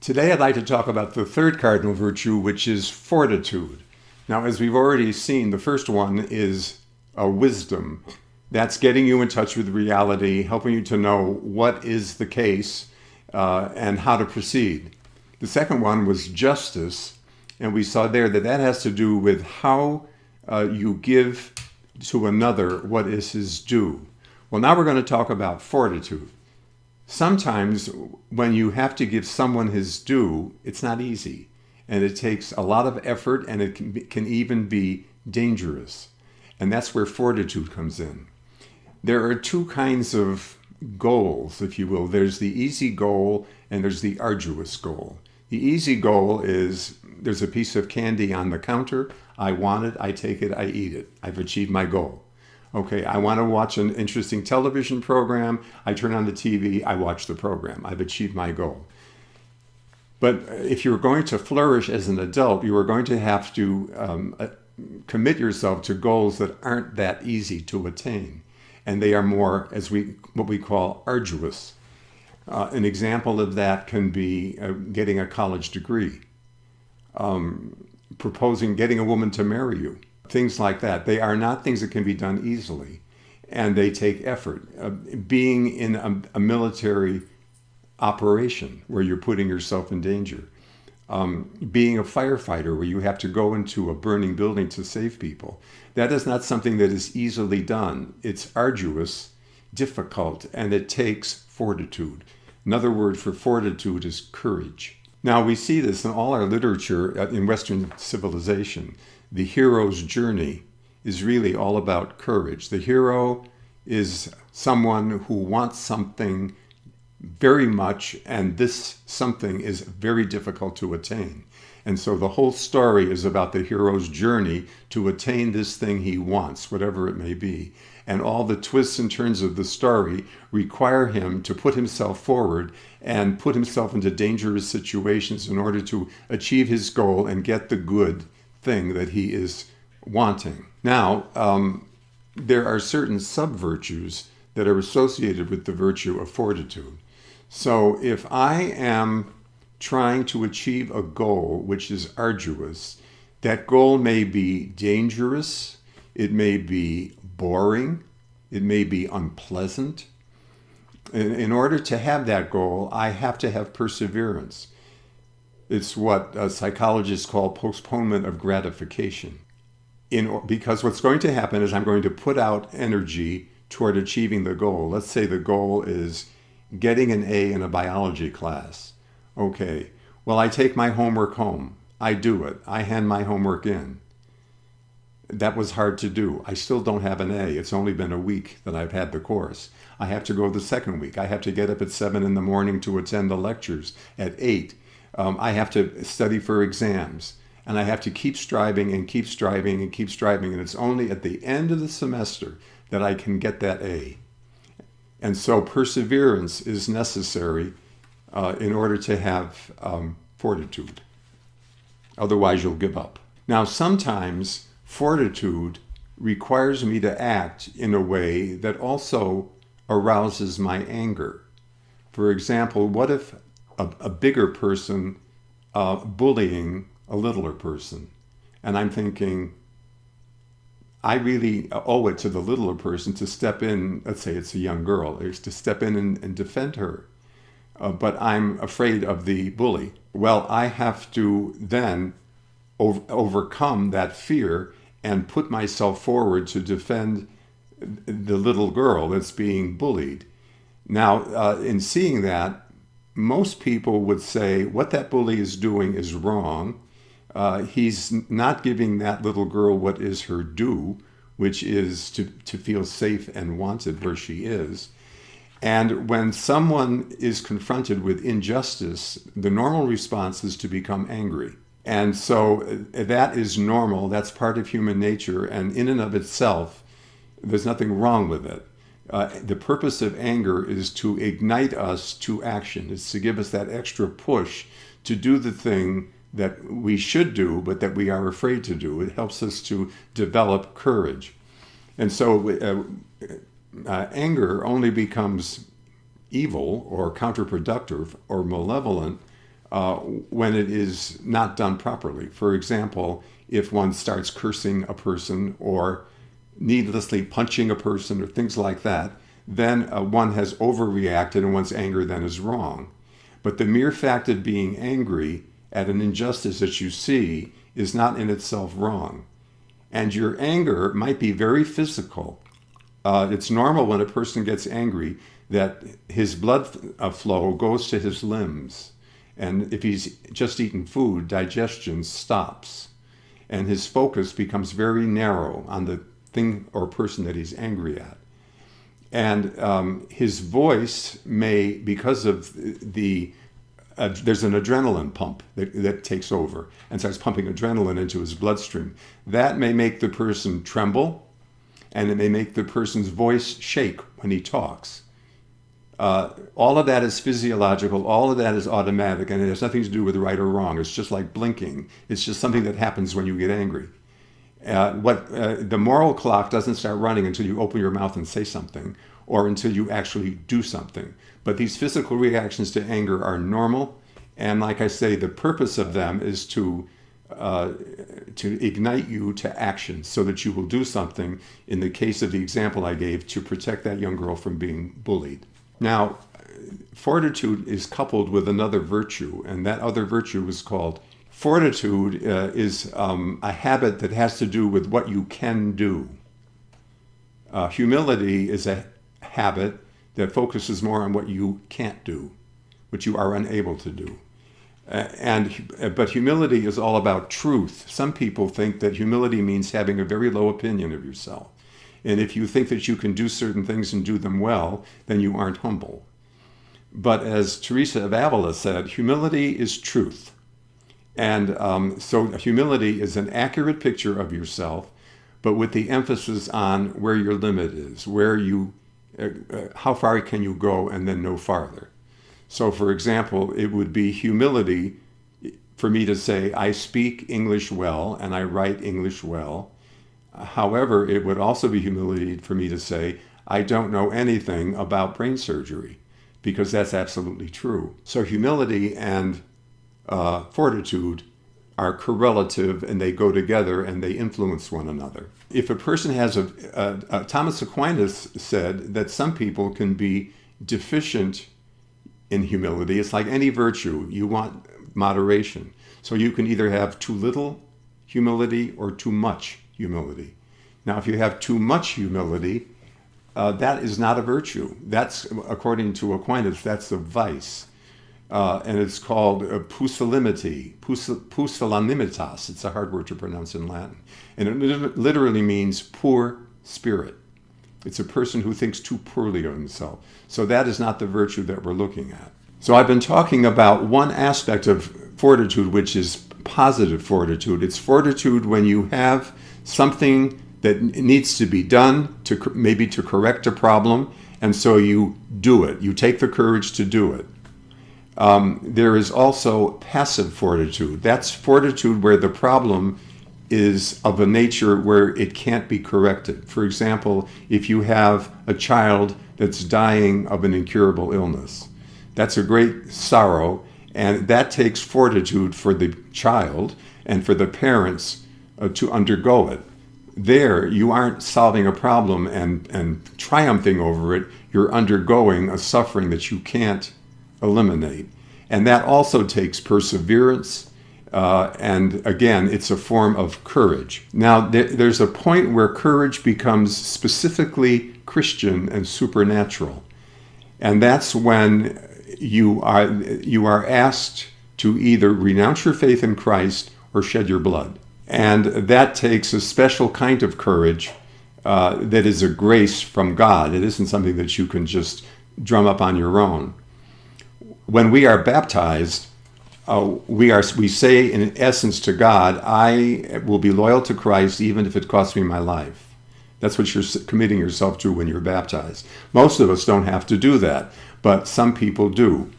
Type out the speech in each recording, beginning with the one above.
Today I'd like to talk about the third cardinal virtue, which is fortitude. Now, as we've already seen, the first one is wisdom. That's getting you in touch with reality, helping you to know what is the case and how to proceed. The second one was justice, and we saw there that that has to do with how you give to another what is his due. Well, now we're going to talk about fortitude. Sometimes when you have to give someone his due, it's not easy, and it takes a lot of effort, and it can even be dangerous. And that's where fortitude comes in. There are two kinds of goals, if you will. There's the easy goal and there's the arduous goal. The easy goal is there's a piece of candy on the counter. I want it, I take it, I eat it. I've achieved my goal. Okay, I want to watch an interesting television program. I turn on the TV, I watch the program. I've achieved my goal. But if you're going to flourish as an adult, you are going to have to commit yourself to goals that aren't that easy to attain. And they are more, what we call arduous. An example of that can be getting a college degree, getting a woman to marry you. Things like that. They are not things that can be done easily, and they take effort. Being in a military operation where you're putting yourself in danger. Being a firefighter where you have to go into a burning building to save people. That is not something that is easily done. It's arduous, difficult, and it takes fortitude. Another word for fortitude is courage. Now, we see this in all our literature in Western civilization. The hero's journey is really all about courage. The hero is someone who wants something very much, and this something is very difficult to attain. And so the whole story is about the hero's journey to attain this thing he wants, whatever it may be. And all the twists and turns of the story require him to put himself forward and put himself into dangerous situations in order to achieve his goal and get the good thing that he is wanting. Now, there are certain sub-virtues that are associated with the virtue of fortitude. So if I am trying to achieve a goal which is arduous, that goal may be dangerous, it may be boring, it may be unpleasant. In order to have that goal, I have to have perseverance. It's what psychologists call postponement of gratification. Because what's going to happen is I'm going to put out energy toward achieving the goal. Let's say the goal is getting an A in a biology class. Okay, well, I take my homework home. I do it. I hand my homework in. That was hard to do. I still don't have an A. It's only been a week that I've had the course. I have to go the second week. I have to get up at 7 in the morning to attend the lectures at 8. I have to study for exams, and I have to keep striving and keep striving and keep striving. And it's only at the end of the semester that I can get that A. And so perseverance is necessary in order to have fortitude. Otherwise, you'll give up. Now, sometimes fortitude requires me to act in a way that also arouses my anger. For example, what if a bigger person bullying a littler person? And I'm thinking, I really owe it to the littler person to step in, let's say it's a young girl, is to step in and defend her. But I'm afraid of the bully. Well, I have to then overcome that fear and put myself forward to defend the little girl that's being bullied. Now, in seeing that, most people would say what that bully is doing is wrong. He's not giving that little girl what is her due, which is to feel safe and wanted where she is. And when someone is confronted with injustice, the normal response is to become angry. And so that is normal. That's part of human nature. And in and of itself, there's nothing wrong with it. The purpose of anger is to ignite us to action. It's to give us that extra push to do the thing that we should do, but that we are afraid to do. It helps us to develop courage. And so anger only becomes evil or counterproductive or malevolent when it is not done properly. For example, if one starts cursing a person or needlessly punching a person or things like that, then one has overreacted and one's anger then is wrong. But the mere fact of being angry at an injustice that you see is not in itself wrong. And your anger might be very physical. It's normal when a person gets angry that his blood flow goes to his limbs. And if he's just eaten food, digestion stops. And his focus becomes very narrow on the thing or person that he's angry at. And his voice may, because of there's an adrenaline pump that takes over and starts pumping adrenaline into his bloodstream. That may make the person tremble, and it may make the person's voice shake when he talks. All of that is physiological, all of that is automatic, and it has nothing to do with right or wrong. It's just like blinking. It's just something that happens when you get angry. The moral clock doesn't start running until you open your mouth and say something, or until you actually do something. But these physical reactions to anger are normal, and like I say, the purpose of them is to ignite you to action so that you will do something, in the case of the example I gave, to protect that young girl from being bullied. Now, fortitude is coupled with another virtue, and that other virtue is called fortitude. Is a habit that has to do with what you can do. Humility is a habit that focuses more on what you can't do, what you are unable to do. But humility is all about truth. Some people think that humility means having a very low opinion of yourself. And if you think that you can do certain things and do them well, then you aren't humble. But as Teresa of Avila said, humility is truth. And so humility is an accurate picture of yourself, but with the emphasis on where your limit is, how far can you go and then no farther. So for example, it would be humility for me to say, I speak English well and I write English well. However, it would also be humility for me to say, I don't know anything about brain surgery, because that's absolutely true. So humility and fortitude are correlative, and they go together and they influence one another. If a person has Thomas Aquinas said that some people can be deficient in humility. It's like any virtue. You want moderation. So you can either have too little humility or too much humility. Now, if you have too much humility, that is not a virtue. That's, according to Aquinas, that's a vice. And it's called pusillanimitas. It's a hard word to pronounce in Latin. And it literally means poor spirit. It's a person who thinks too poorly of himself. So that is not the virtue that we're looking at. So I've been talking about one aspect of fortitude, which is positive fortitude. It's fortitude when you have something that needs to be done, maybe to correct a problem, and so you do it. You take the courage to do it. There is also passive fortitude. That's fortitude where the problem is of a nature where it can't be corrected. For example, if you have a child that's dying of an incurable illness, that's a great sorrow, and that takes fortitude for the child and for the parents to undergo it. There, you aren't solving a problem and triumphing over it. You're undergoing a suffering that you can't eliminate. And that also takes perseverance. And again, it's a form of courage. Now, there's a point where courage becomes specifically Christian and supernatural. And that's when you are asked to either renounce your faith in Christ or shed your blood. And that takes a special kind of courage that is a grace from God. It isn't something that you can just drum up on your own. When we are baptized, we say in essence to God, I will be loyal to Christ even if it costs me my life. That's what you're committing yourself to when you're baptized. Most of us don't have to do that, but some people do.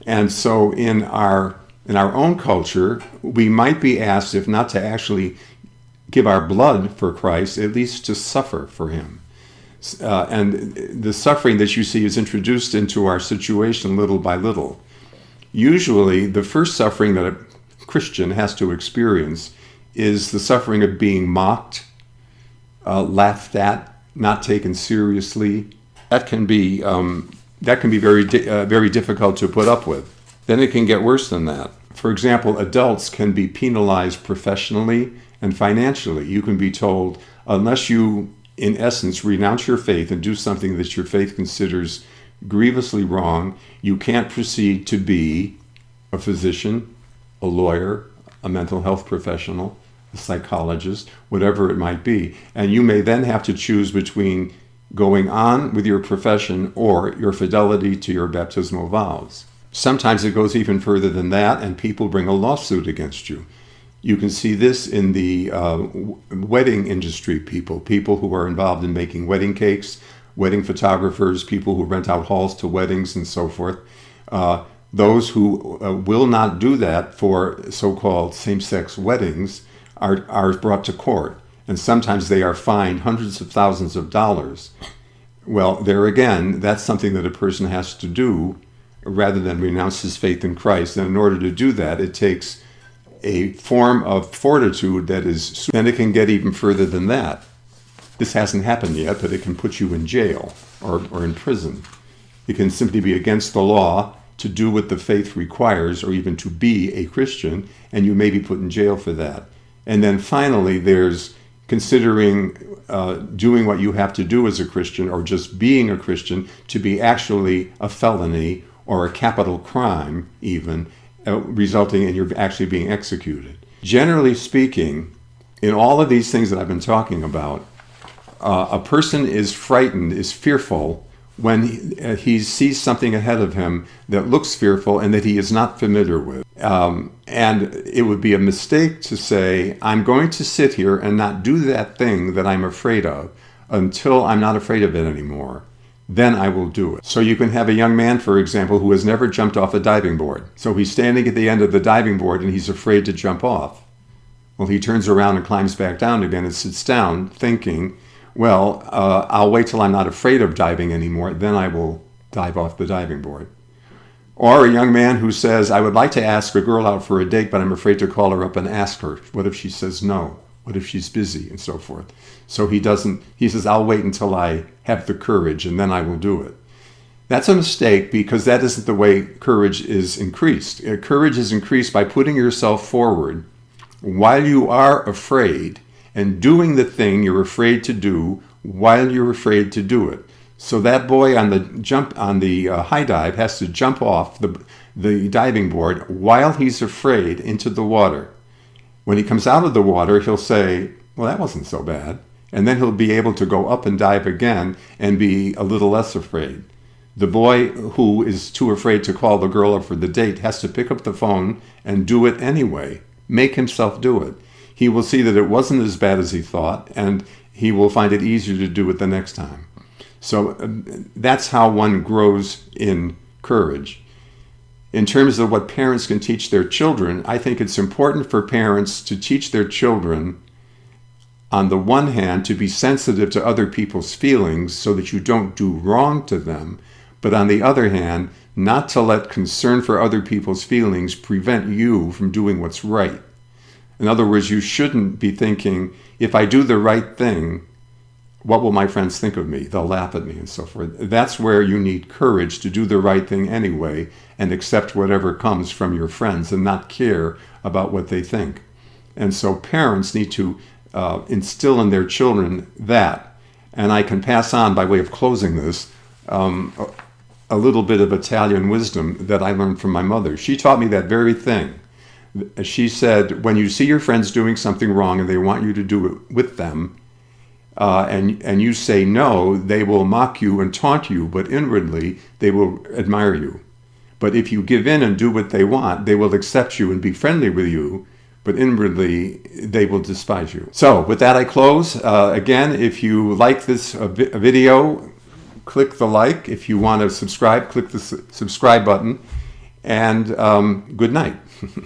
And so in our own culture, we might be asked, if not to actually give our blood for Christ, at least to suffer for him. And the suffering that you see is introduced into our situation little by little. Usually, the first suffering that a Christian has to experience is the suffering of being mocked, laughed at, not taken seriously. That can be very difficult to put up with. Then it can get worse than that. For example, adults can be penalized professionally and financially. You can be told, unless you, in essence, renounce your faith and do something that your faith considers grievously wrong, you can't proceed to be a physician, a lawyer, a mental health professional, a psychologist, whatever it might be. And you may then have to choose between going on with your profession or your fidelity to your baptismal vows. Sometimes it goes even further than that, and people bring a lawsuit against you. You can see this in the wedding industry, people who are involved in making wedding cakes, wedding photographers, people who rent out halls to weddings and so forth. Those who will not do that for so-called same-sex weddings are brought to court, and sometimes they are fined hundreds of thousands of dollars. Well, there again, that's something that a person has to do rather than renounce his faith in Christ. And in order to do that, it takes a form of fortitude that is, then it can get even further than that. This hasn't happened yet, but it can put you in jail or in prison. It can simply be against the law to do what the faith requires, or even to be a Christian, and you may be put in jail for that. And then finally, there's considering doing what you have to do as a Christian, or just being a Christian, to be actually a felony or a capital crime even, resulting in your actually being executed. Generally speaking, in all of these things that I've been talking about, a person is frightened, is fearful, when he sees something ahead of him that looks fearful and that he is not familiar with. And it would be a mistake to say, I'm going to sit here and not do that thing that I'm afraid of until I'm not afraid of it anymore. Then I will do it. So you can have a young man, for example, who has never jumped off a diving board. So he's standing at the end of the diving board and he's afraid to jump off. Well, he turns around and climbs back down again and sits down thinking, well, I'll wait till I'm not afraid of diving anymore, then I will dive off the diving board. Or a young man who says, I would like to ask a girl out for a date, but I'm afraid to call her up and ask her. What if she says no? What if she's busy? And so forth. So he says, I'll wait until I have the courage and then I will do it. That's a mistake, because that isn't the way courage is increased. Courage is increased by putting yourself forward while you are afraid and doing the thing you're afraid to do while you're afraid to do it. So that boy on the high dive has to jump off the diving board while he's afraid into the water. When he comes out of the water, he'll say, well, that wasn't so bad. And then he'll be able to go up and dive again and be a little less afraid. The boy who is too afraid to call the girl up for the date has to pick up the phone and do it anyway. Make himself do it. He will see that it wasn't as bad as he thought, and he will find it easier to do it the next time. So that's how one grows in courage. In terms of what parents can teach their children, I think it's important for parents to teach their children, on the one hand, to be sensitive to other people's feelings so that you don't do wrong to them, but on the other hand, not to let concern for other people's feelings prevent you from doing what's right. In other words, you shouldn't be thinking, if I do the right thing, what will my friends think of me? They'll laugh at me and so forth. That's where you need courage to do the right thing anyway and accept whatever comes from your friends and not care about what they think. And so parents need to instill in their children that. And I can pass on, by way of closing this, a little bit of Italian wisdom that I learned from my mother. She taught me that very thing. She said, when you see your friends doing something wrong and they want you to do it with them, and you say no, they will mock you and taunt you, but inwardly they will admire you. But if you give in and do what they want, they will accept you and be friendly with you, but inwardly they will despise you. So with that, I close. Again, if you like this video, click the like. If you want to subscribe, click the subscribe button. And good night.